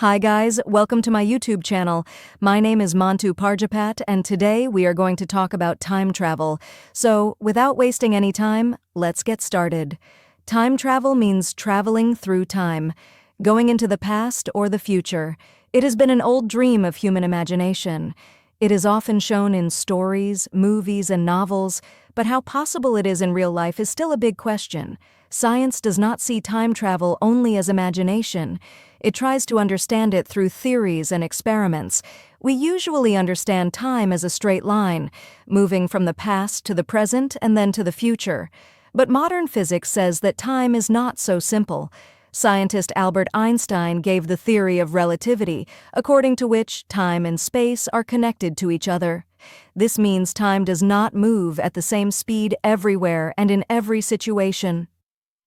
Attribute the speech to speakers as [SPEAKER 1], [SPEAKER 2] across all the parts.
[SPEAKER 1] Hi guys, welcome to my YouTube channel. My name is Mantu Parjapat and today we are going to talk about time travel. So, without wasting any time, let's get started. Time travel means traveling through time, going into the past or the future. It has been an old dream of human imagination. It is often shown in stories, movies, and novels, but how possible it is in real life is still a big question. Science does not see time travel only as imagination. It tries to understand it through theories and experiments. We usually understand time as a straight line, moving from the past to the present and then to the future. But modern physics says that time is not so simple. Scientist Albert Einstein gave the theory of relativity, according to which time and space are connected to each other. This means time does not move at the same speed everywhere and in every situation.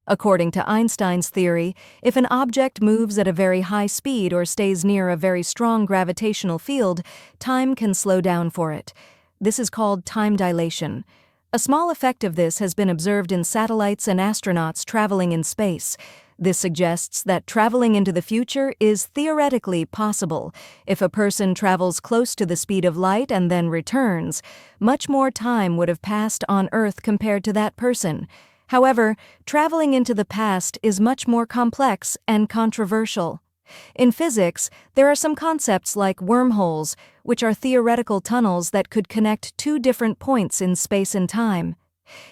[SPEAKER 1] According to Einstein's theory, if an object moves at a very high speed or stays near a very strong gravitational field, time can slow down for it. This is called time dilation. A small effect of this has been observed in satellites and astronauts traveling in space. This suggests that traveling into the future is theoretically possible. If a person travels close to the speed of light and then returns, much more time would have passed on Earth compared to that person. However, traveling into the past is much more complex and controversial. In physics, there are some concepts like wormholes, which are theoretical tunnels that could connect two different points in space and time.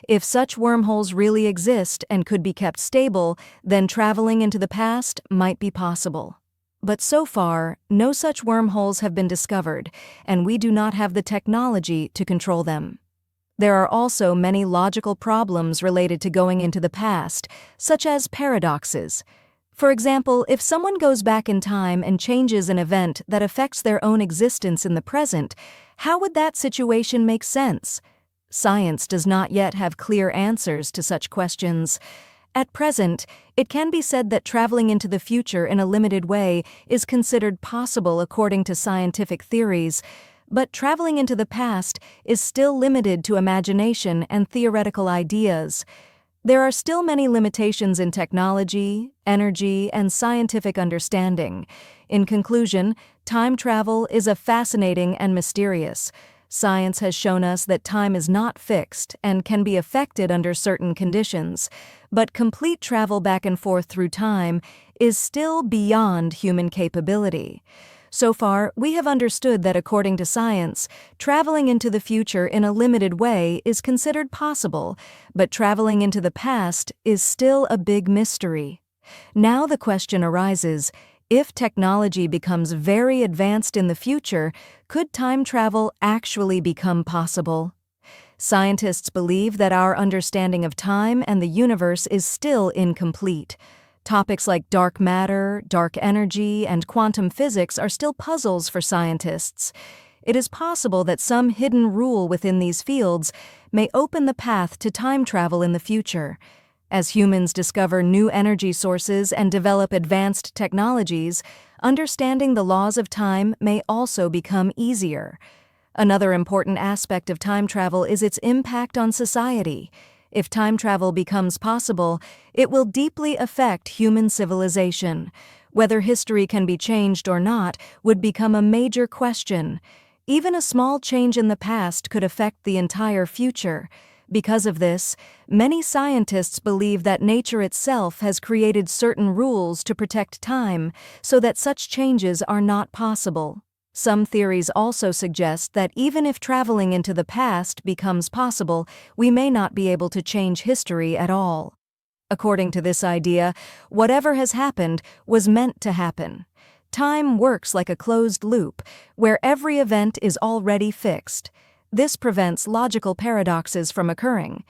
[SPEAKER 1] If such wormholes really exist and could be kept stable, then traveling into the past might be possible. But so far, no such wormholes have been discovered, and we do not have the technology to control them. There are also many logical problems related to going into the past, such as paradoxes. For example, if someone goes back in time and changes an event that affects their own existence in the present, how would that situation make sense? Science does not yet have clear answers to such questions. At present, it can be said that traveling into the future in a limited way is considered possible according to scientific theories. But traveling into the past is still limited to imagination and theoretical ideas. There are still many limitations in technology, energy, and scientific understanding. In conclusion, time travel is a fascinating and mysterious. Science has shown us that time is not fixed and can be affected under certain conditions, but complete travel back and forth through time is still beyond human capability. So far, we have understood that according to science, traveling into the future in a limited way is considered possible, but traveling into the past is still a big mystery. Now the question arises, if technology becomes very advanced in the future, could time travel actually become possible? Scientists believe that our understanding of time and the universe is still incomplete. Topics like dark matter, dark energy, and quantum physics are still puzzles for scientists. It is possible that some hidden rule within these fields may open the path to time travel in the future. As humans discover new energy sources and develop advanced technologies, understanding the laws of time may also become easier. Another important aspect of time travel is its impact on society. If time travel becomes possible, it will deeply affect human civilization. Whether history can be changed or not would become a major question. Even a small change in the past could affect the entire future. Because of this, many scientists believe that nature itself has created certain rules to protect time so that such changes are not possible. Some theories also suggest that even if traveling into the past becomes possible, we may not be able to change history at all. According to this idea, whatever has happened was meant to happen. Time works like a closed loop, where every event is already fixed. This prevents logical paradoxes from occurring.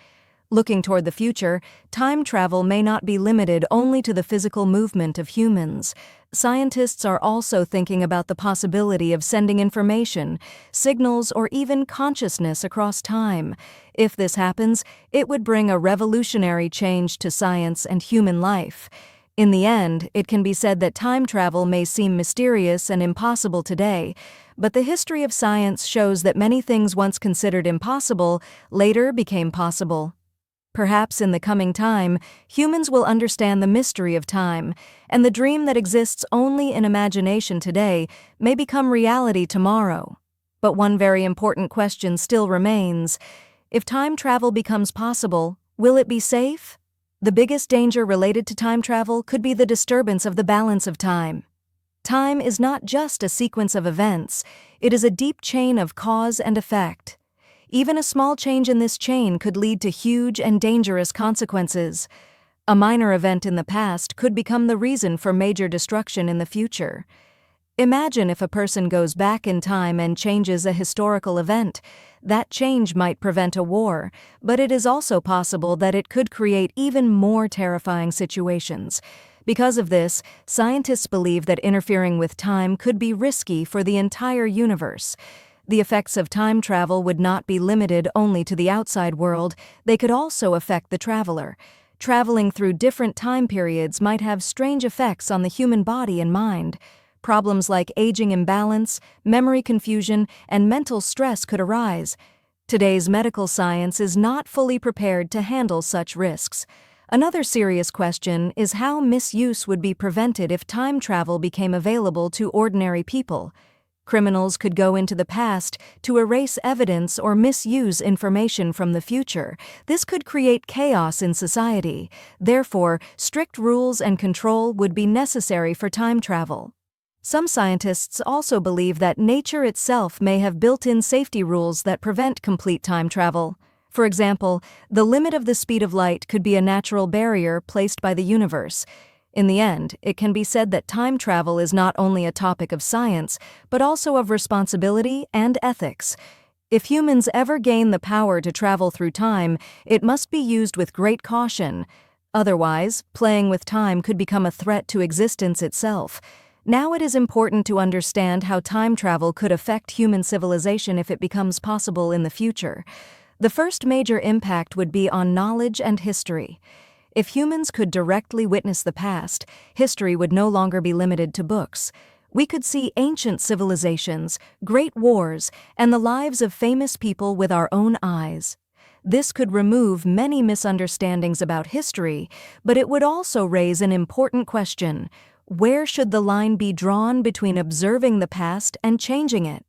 [SPEAKER 1] Looking toward the future, time travel may not be limited only to the physical movement of humans. Scientists are also thinking about the possibility of sending information, signals, or even consciousness across time. If this happens, it would bring a revolutionary change to science and human life. In the end, it can be said that time travel may seem mysterious and impossible today, but the history of science shows that many things once considered impossible later became possible. Perhaps in the coming time, humans will understand the mystery of time, and the dream that exists only in imagination today may become reality tomorrow. But one very important question still remains. If time travel becomes possible, will it be safe? The biggest danger related to time travel could be the disturbance of the balance of time. Time is not just a sequence of events, it is a deep chain of cause and effect. Even a small change in this chain could lead to huge and dangerous consequences. A minor event in the past could become the reason for major destruction in the future. Imagine if a person goes back in time and changes a historical event. That change might prevent a war, but it is also possible that it could create even more terrifying situations. Because of this, scientists believe that interfering with time could be risky for the entire universe. The effects of time travel would not be limited only to the outside world, they could also affect the traveler. Traveling through different time periods might have strange effects on the human body and mind. Problems like aging imbalance, memory confusion, and mental stress could arise. Today's medical science is not fully prepared to handle such risks. Another serious question is how misuse would be prevented if time travel became available to ordinary people. Criminals could go into the past to erase evidence or misuse information from the future. This could create chaos in society. Therefore, strict rules and control would be necessary for time travel. Some scientists also believe that nature itself may have built-in safety rules that prevent complete time travel. For example, the limit of the speed of light could be a natural barrier placed by the universe. In the end, it can be said that time travel is not only a topic of science, but also of responsibility and ethics. If humans ever gain the power to travel through time, it must be used with great caution. Otherwise, playing with time could become a threat to existence itself. Now it is important to understand how time travel could affect human civilization if it becomes possible in the future. The first major impact would be on knowledge and history. If humans could directly witness the past, history would no longer be limited to books. We could see ancient civilizations, great wars, and the lives of famous people with our own eyes. This could remove many misunderstandings about history, but it would also raise an important question. Where should the line be drawn between observing the past and changing it?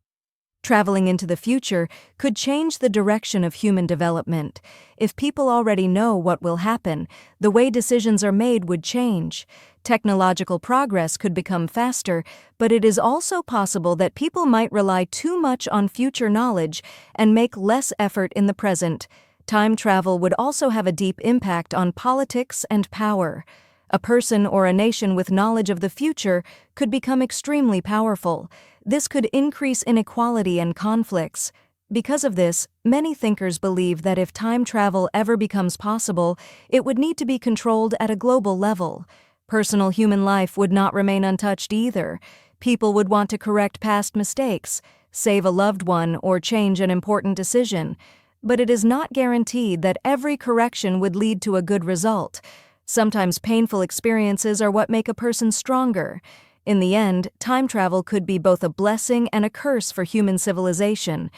[SPEAKER 1] Traveling into the future could change the direction of human development. If people already know what will happen, the way decisions are made would change. Technological progress could become faster, but it is also possible that people might rely too much on future knowledge and make less effort in the present. Time travel would also have a deep impact on politics and power. A person or a nation with knowledge of the future could become extremely powerful. This could increase inequality and conflicts. Because of this, many thinkers believe that if time travel ever becomes possible, it would need to be controlled at a global level. Personal human life would not remain untouched either. People would want to correct past mistakes, save a loved one, or change an important decision. But it is not guaranteed that every correction would lead to a good result. Sometimes painful experiences are what make a person stronger. In the end, time travel could be both a blessing and a curse for human civilization.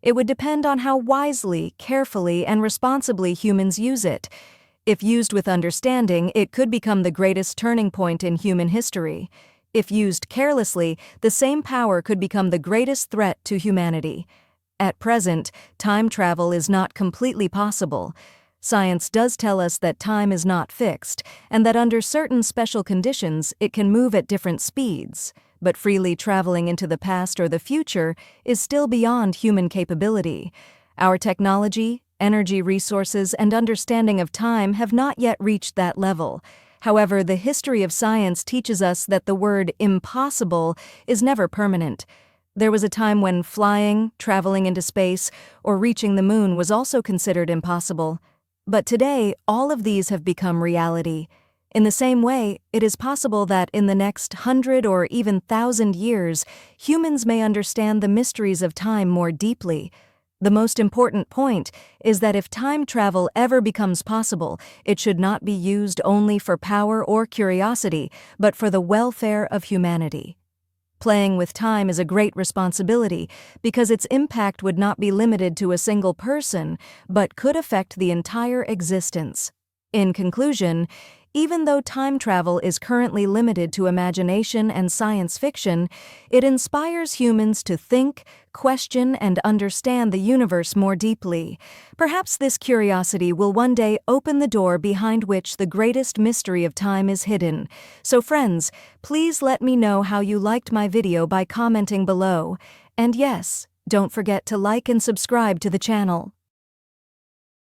[SPEAKER 1] It would depend on how wisely, carefully, and responsibly humans use it. If used with understanding, it could become the greatest turning point in human history. If used carelessly, the same power could become the greatest threat to humanity. At present, time travel is not completely possible. Science does tell us that time is not fixed, and that under certain special conditions it can move at different speeds, but freely traveling into the past or the future is still beyond human capability. Our technology, energy resources, and understanding of time have not yet reached that level. However, the history of science teaches us that the word impossible is never permanent. There was a time when flying, traveling into space, or reaching the moon was also considered impossible. But today, all of these have become reality. In the same way, it is possible that in the next 100 or even 1,000 years, humans may understand the mysteries of time more deeply. The most important point is that if time travel ever becomes possible, it should not be used only for power or curiosity, but for the welfare of humanity. Playing with time is a great responsibility because its impact would not be limited to a single person, but could affect the entire existence. In conclusion, even though time travel is currently limited to imagination and science fiction, it inspires humans to think, question, and understand the universe more deeply. Perhaps this curiosity will one day open the door behind which the greatest mystery of time is hidden. So friends, please let me know how you liked my video by commenting below. And yes, don't forget to like and subscribe to the channel.